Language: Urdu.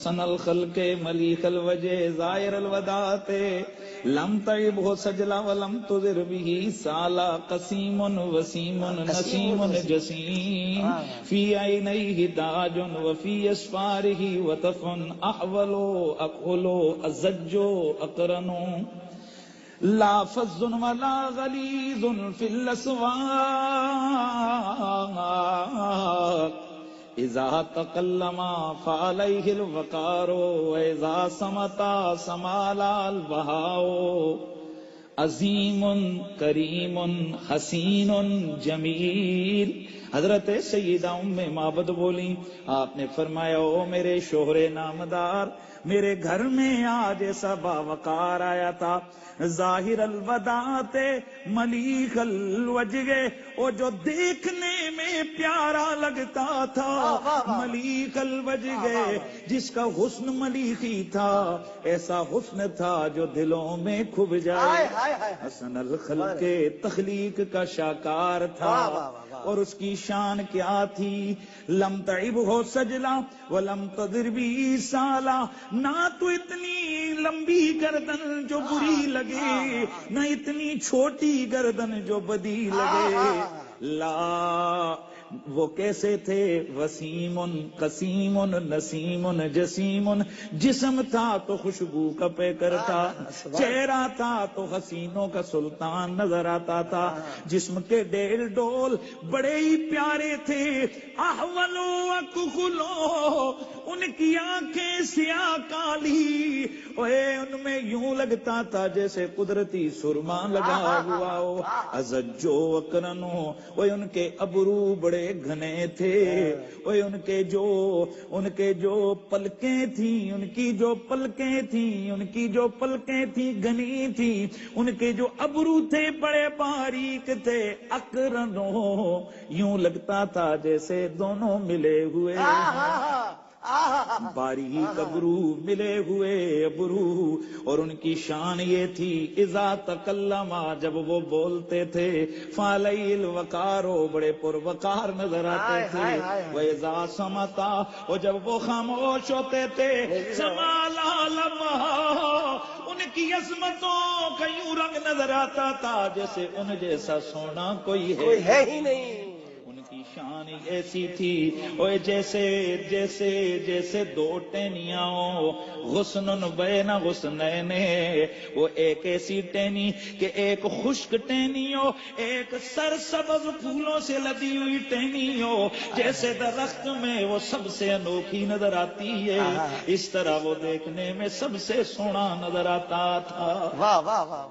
سن الخلق ملیک الوجہ ظاہر الوداعت لم تعبہ سجلا ولم تضر به سالا قسیم وسیم نسیم جسیم فی عینیہ داج وفی اسفارہ وطف احول اقل ازج اقرن لا فظ ولا غلیظ فی الاسواق اذا تکلم فعلیہ الوقار واذا سمتا سمالا البہاء عظیم کریم حسین جمیل۔ حضرت سیدہ ام معبد بولی، آپ نے فرمایا او میرے شوہر نامدار، میرے گھر میں آج ایسا باوقار آیا تھا، ظاہر الوداعت ملیک الوجہ، وہ جو دیکھنے میں پیارا لگتا تھا، ملیک الوجہ جس کا حسن ملیکی تھا، ایسا حسن تھا جو دلوں میں کھب جائے، حسن الخلق تخلیق کا شاکار تھا، اور اس کی شان کیا تھی؟ لم تعبہ سجلا ولم تضر به سالا، نہ تو اتنی لمبی گردن جو بری لگے، نہ اتنی چھوٹی گردن جو بدی لگے، لا وہ کیسے تھے؟ وسیم قسیم نسیم جسیم، جسم تھا تو خوشبو کا پیکر تھا، چہرہ تھا تو حسینوں کا سلطان نظر آتا تھا، جسم کے ڈیل ڈول بڑے ہی پیارے تھے، احولو اکخلو، ان کی آنکھیں سیاہ کالی، ان میں یوں لگتا تھا جیسے قدرتی سرما لگا ہوا ہو، ازجو اقرنو، ان کے ابرو بڑے گھنے تھے، ان کے جو پلکیں تھیں، ان کی جو پلکیں تھیں گھنی تھی، ان کے جو ابرو تھے بڑے باریک تھے، اقرنو، یوں لگتا تھا جیسے دونوں ملے ہوئے باریک ابرو، ملے ہوئے ابرو، اور ان کی شان یہ تھی اذا تکلم، جب وہ بولتے تھے، فعلیہ الوقار، بڑے پروقار نظر آتے تھے، واذا سمتا، اور جب وہ خاموش ہوتے تھے، سمالا البہاء، ان کی عظمتوں کا یوں رنگ نظر آتا تھا جیسے ان جیسا سونا کوئی ہے ہی نہیں، کی شان ایسی تھی، اور جیسے دو ٹہنیاں ہو، غصن بین غصنین، وہ ایک ایسی ٹہنی کہ ایک خشک ٹہنی ہو، ایک سرسبز پھولوں سے لدی ہوئی ٹہنی ہو، جیسے درخت میں وہ سب سے انوکھی نظر آتی ہے، اس طرح وہ دیکھنے میں سب سے سونا نظر آتا تھا۔ واہ واہ واہ۔